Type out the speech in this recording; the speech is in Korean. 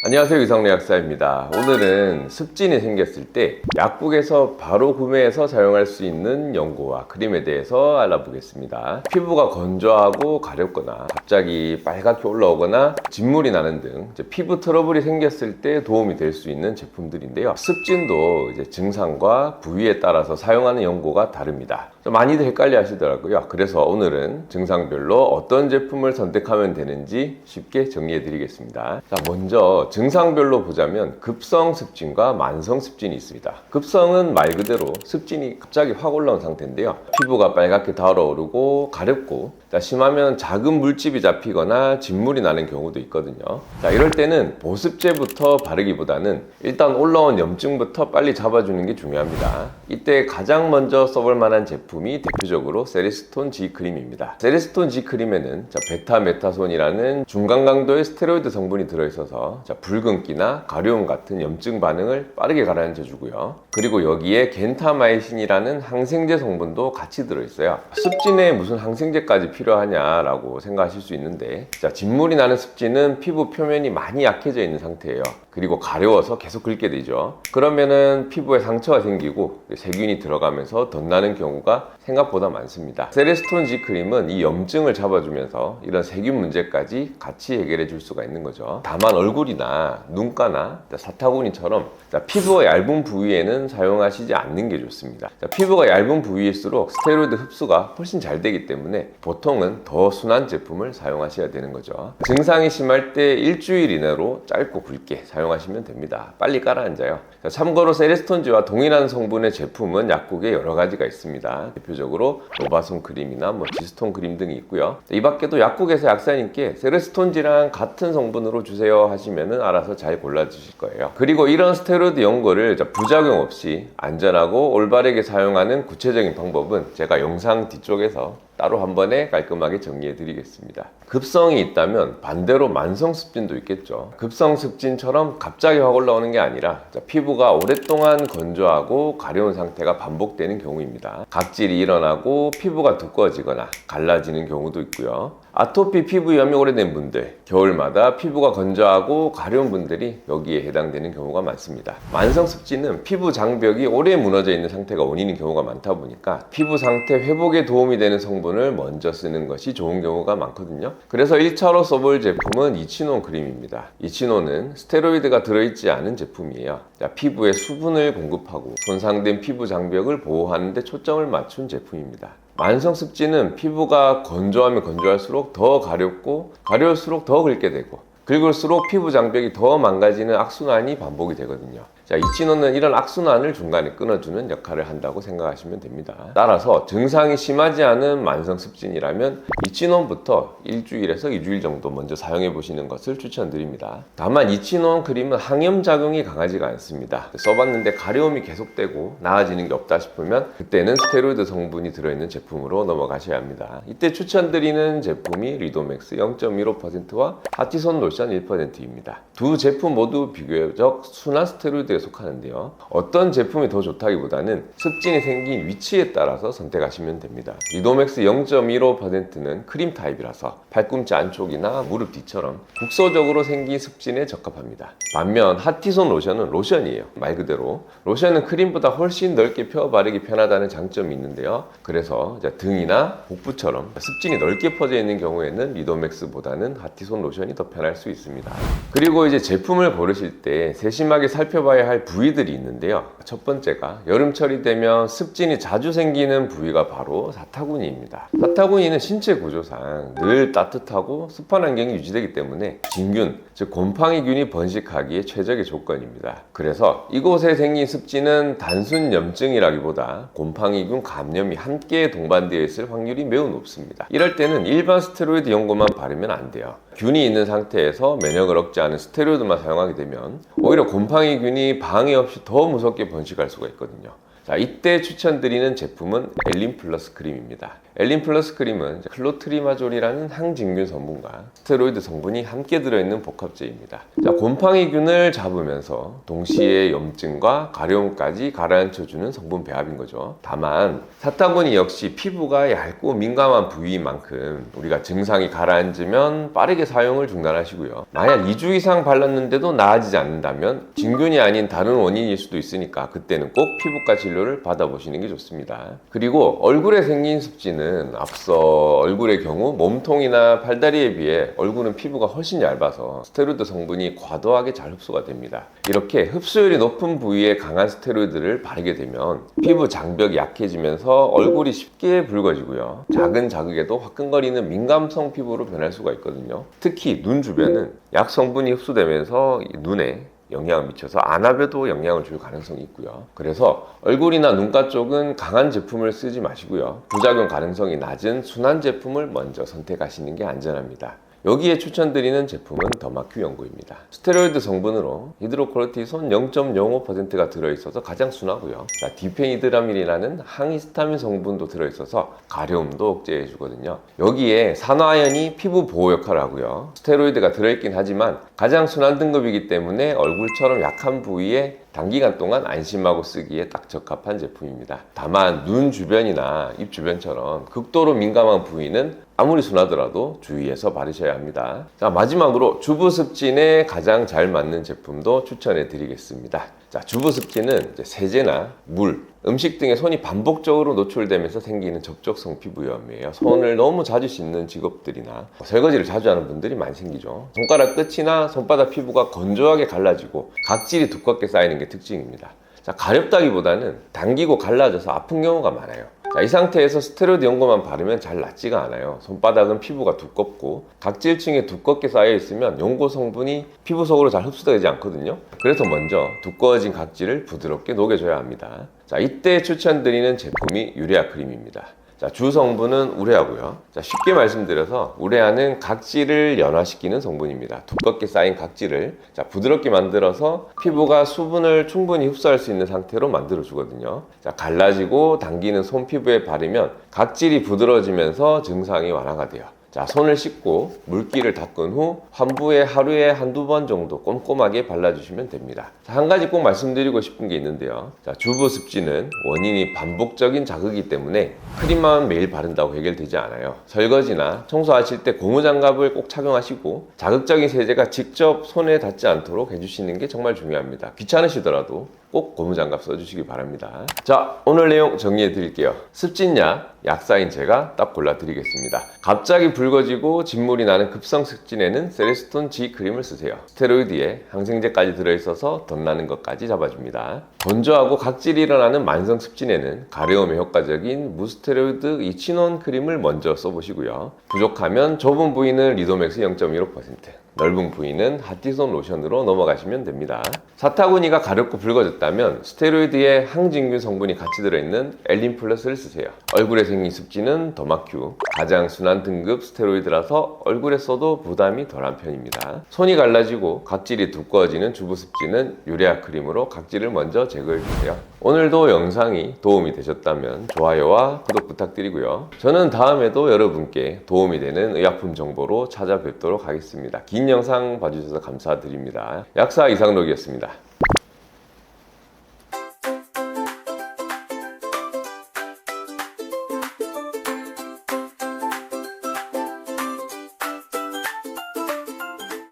안녕하세요, 이성래 약사입니다. 오늘은 습진이 생겼을 때 약국에서 바로 구매해서 사용할 수 있는 연고와 크림에 대해서 알아보겠습니다. 피부가 건조하고 가렵거나 갑자기 빨갛게 올라오거나 진물이 나는 등 피부 트러블이 생겼을 때 도움이 될 수 있는 제품들인데요. 습진도 증상과 부위에 따라서 사용하는 연고가 다릅니다. 많이들 헷갈려 하시더라고요. 그래서 오늘은 증상별로 어떤 제품을 선택하면 되는지 쉽게 정리해 드리겠습니다. 자, 먼저 증상별로 보자면 급성 습진과 만성 습진이 있습니다. 급성은 말 그대로 습진이 갑자기 확 올라온 상태인데요. 피부가 빨갛게 달아오르고 가렵고, 심하면 작은 물집이 잡히거나 진물이 나는 경우도 있거든요. 자, 이럴 때는 보습제부터 바르기보다는 일단 올라온 염증부터 빨리 잡아주는 게 중요합니다. 이때 가장 먼저 써볼 만한 제품이 대표적으로 세리스톤 G 크림입니다. 세리스톤 G 크림에는 베타메타손이라는 중간 강도의 스테로이드 성분이 들어있어서 붉은기나 가려움 같은 염증 반응을 빠르게 가라앉혀 주고요. 그리고 여기에 겐타마이신이라는 항생제 성분도 같이 들어있어요. 습진에 무슨 항생제까지 필요하냐라고 생각하실 수 있는데, 진물이 나는 습진은 피부 표면이 많이 약해져 있는 상태예요. 그리고 가려워서 계속 긁게 되죠. 그러면은 피부에 상처가 생기고 세균이 들어가면서 덧나는 경우가 생각보다 많습니다. 세레스톤 G 크림은 이 염증을 잡아주면서 이런 세균 문제까지 같이 해결해 줄 수가 있는 거죠. 다만 얼굴이나 눈가나 사타구니처럼 피부가 얇은 부위에는 사용하시지 않는 게 좋습니다. 피부가 얇은 부위일수록 스테로이드 흡수가 훨씬 잘 되기 때문에 보통은 더 순한 제품을 사용하셔야 되는 거죠. 증상이 심할 때 일주일 이내로 짧고 굵게 사용하시면 됩니다. 빨리 가라앉아요. 참고로 세레스톤지와 동일한 성분의 제품은 약국에 여러 가지가 있습니다. 대표적으로 노바솜 크림이나 지스톤 크림 등이 있고요. 이 밖에도 약국에서 약사님께 세레스톤지랑 같은 성분으로 주세요 하시면 알아서 잘 골라주실 거예요. 그리고 이런 스테로이드 연고를 부작용 없이 안전하고 올바르게 사용하는 구체적인 방법은 제가 영상 뒤쪽에서 따로 한 번에 깔끔하게 정리해 드리겠습니다. 급성이 있다면 반대로 만성 습진도 있겠죠. 급성 습진처럼 갑자기 확 올라오는 게 아니라 피부가 오랫동안 건조하고 가려운 상태가 반복되는 경우입니다. 각질이 일어나고 피부가 두꺼워지거나 갈라지는 경우도 있고요. 아토피 피부염이 오래된 분들, 겨울마다 피부가 건조하고 가려운 분들이 여기에 해당되는 경우가 많습니다. 만성 습진은 피부 장벽이 오래 무너져 있는 상태가 원인인 경우가 많다 보니까 피부 상태 회복에 도움이 되는 성분을 먼저 쓰는 것이 좋은 경우가 많거든요. 그래서 1차로 써볼 제품은 이치논 크림입니다. 이치논은 스테로이드가 들어있지 않은 제품이에요. 피부에 수분을 공급하고 손상된 피부 장벽을 보호하는 데 초점을 맞춘 제품입니다. 만성 습진은 피부가 건조하면 건조할수록 더 가렵고 가려울수록 더 긁게 되고 긁을수록 피부 장벽이 더 망가지는 악순환이 반복이 되거든요. 이치논은 이런 악순환을 중간에 끊어주는 역할을 한다고 생각하시면 됩니다. 따라서 증상이 심하지 않은 만성 습진이라면 이치논부터 일주일에서 2주일 정도 먼저 사용해 보시는 것을 추천드립니다. 다만 이치논 크림은 항염 작용이 강하지가 않습니다. 써봤는데 가려움이 계속되고 나아지는 게 없다 싶으면 그때는 스테로이드 성분이 들어있는 제품으로 넘어가셔야 합니다. 이때 추천드리는 제품이 리도맥스 0.15%와 하티손 로션 1%입니다. 두 제품 모두 비교적 순한 스테로이드에 속하는데요. 어떤 제품이 더 좋다기보다는 습진이 생긴 위치에 따라서 선택하시면 됩니다. 리도맥스 0.15%는 크림 타입이라서 팔꿈치 안쪽이나 무릎 뒤처럼 국소적으로 생긴 습진에 적합합니다. 반면 하티손 로션은 로션이에요. 말 그대로 로션은 크림보다 훨씬 넓게 펴 바르기 편하다는 장점이 있는데요. 그래서 등이나 복부처럼 습진이 넓게 퍼져 있는 경우에는 리도맥스보다는 하티손 로션이 더 편할 수 있습니다. 그리고 제품을 고르실 때 세심하게 살펴봐야 할 부위들이 있는데요. 첫 번째가 여름철이 되면 습진이 자주 생기는 부위가 바로 사타구니입니다. 사타구니는 신체 구조상 늘 따뜻하고 습한 환경이 유지되기 때문에 진균, 즉 곰팡이균이 번식하기에 최적의 조건입니다. 그래서 이곳에 생긴 습진은 단순 염증이라기보다 곰팡이균 감염이 함께 동반되어 있을 확률이 매우 높습니다. 이럴 때는 일반 스테로이드 연고만 바르면 안 돼요. 균이 있는 상태에서 면역을 억제하는 스테로이드만 사용하게 되면 오히려 곰팡이균이 방해 없이 더 무섭게 번식할 수가 있거든요. 이때 추천드리는 제품은 엘린 플러스 크림입니다. 엘린 플러스 크림은 클로트리마졸이라는 항진균 성분과 스테로이드 성분이 함께 들어있는 복합제입니다. 자, 곰팡이균을 잡으면서 동시에 염증과 가려움까지 가라앉혀주는 성분 배합인 거죠. 다만 사타구니 역시 피부가 얇고 민감한 부위인 만큼 우리가 증상이 가라앉으면 빠르게 사용을 중단하시고요. 만약 2주 이상 발랐는데도 나아지지 않는다면 진균이 아닌 다른 원인일 수도 있으니까 그때는 꼭 피부과 진료를 받아보시는 게 좋습니다. 그리고 얼굴에 생긴 습진은 앞서 얼굴의 경우 몸통이나 팔다리에 비해 얼굴은 피부가 훨씬 얇아서 스테로이드 성분이 과도하게 잘 흡수가 됩니다. 이렇게 흡수율이 높은 부위에 강한 스테로이드를 바르게 되면 피부 장벽이 약해지면서 얼굴이 쉽게 붉어지고요. 작은 자극에도 화끈거리는 민감성 피부로 변할 수가 있거든요. 특히 눈 주변은 약 성분이 흡수되면서 눈에 영향을 미쳐서 안압에도 영향을 줄 가능성이 있고요. 그래서 얼굴이나 눈가 쪽은 강한 제품을 쓰지 마시고요. 부작용 가능성이 낮은 순한 제품을 먼저 선택하시는 게 안전합니다. 여기에 추천드리는 제품은 더마큐 연고입니다. 스테로이드 성분으로 히드로코르티손 0.05%가 들어있어서 가장 순하고요. 디페니드라민이라는 항히스타민 성분도 들어있어서 가려움도 억제해 주거든요. 여기에 산화연이 피부 보호 역할을 하고요. 스테로이드가 들어있긴 하지만 가장 순한 등급이기 때문에 얼굴처럼 약한 부위에 단기간 동안 안심하고 쓰기에 딱 적합한 제품입니다. 다만 눈 주변이나 입 주변처럼 극도로 민감한 부위는 아무리 순하더라도 주의해서 바르셔야 합니다. 자, 마지막으로 주부습진에 가장 잘 맞는 제품도 추천해 드리겠습니다. 자, 주부습진은 세제나 물, 음식 등에 손이 반복적으로 노출되면서 생기는 접촉성 피부염이에요. 손을 너무 자주 씻는 직업들이나 설거지를 자주 하는 분들이 많이 생기죠. 손가락 끝이나 손바닥 피부가 건조하게 갈라지고 각질이 두껍게 쌓이는 게 특징입니다. 자, 가렵다기보다는 당기고 갈라져서 아픈 경우가 많아요. 자, 이 상태에서 스테로이드 연고만 바르면 잘 낫지가 않아요. 손바닥은 피부가 두껍고 각질층에 두껍게 쌓여 있으면 연고 성분이 피부 속으로 잘 흡수되지 않거든요. 그래서 먼저 두꺼워진 각질을 부드럽게 녹여줘야 합니다. 자, 이때 추천드리는 제품이 유레아 크림입니다. 자, 주 성분은 우레아고요. 자, 쉽게 말씀드려서 우레아는 각질을 연화시키는 성분입니다. 두껍게 쌓인 각질을 부드럽게 만들어서 피부가 수분을 충분히 흡수할 수 있는 상태로 만들어 주거든요. 자, 갈라지고 당기는 손 피부에 바르면 각질이 부드러워지면서 증상이 완화가 돼요. 자, 손을 씻고 물기를 닦은 후 환부에 하루에 한두 번 정도 꼼꼼하게 발라주시면 됩니다. 자, 한 가지 꼭 말씀드리고 싶은 게 있는데요. 자, 주부습진은 원인이 반복적인 자극이기 때문에 크림만 매일 바른다고 해결되지 않아요. 설거지나 청소하실 때 고무장갑을 꼭 착용하시고 자극적인 세제가 직접 손에 닿지 않도록 해주시는 게 정말 중요합니다. 귀찮으시더라도 꼭 고무장갑 써주시기 바랍니다. 자, 오늘 내용 정리해 드릴게요. 습진약, 약사인 제가 딱 골라 드리겠습니다. 갑자기 붉어지고 진물이 나는 급성 습진에는 세레스톤 G 크림을 쓰세요. 스테로이드에 항생제까지 들어있어서 덧나는 것까지 잡아줍니다. 건조하고 각질이 일어나는 만성 습진에는 가려움에 효과적인 무스테로이드 이치논 크림을 먼저 써보시고요. 부족하면 좁은 부위는 리도맥스 0.15%, 넓은 부위는 하티손 로션으로 넘어가시면 됩니다. 사타구니가 가렵고 붉어졌다면 스테로이드에 항진균 성분이 같이 들어있는 엘린 플러스를 쓰세요. 얼굴에 생긴 습진은 더마큐, 가장 순한 등급 스테로이드라서 얼굴에 써도 부담이 덜한 편입니다. 손이 갈라지고 각질이 두꺼워지는 주부 습진은 유레아 크림으로 각질을 먼저 제거해주세요. 오늘도 영상이 도움이 되셨다면 좋아요와 구독 부탁드리고요. 저는 다음에도 여러분께 도움이 되는 의약품 정보로 찾아뵙도록 하겠습니다. 긴 영상 봐주셔서 감사드립니다. 약사 이상록이었습니다.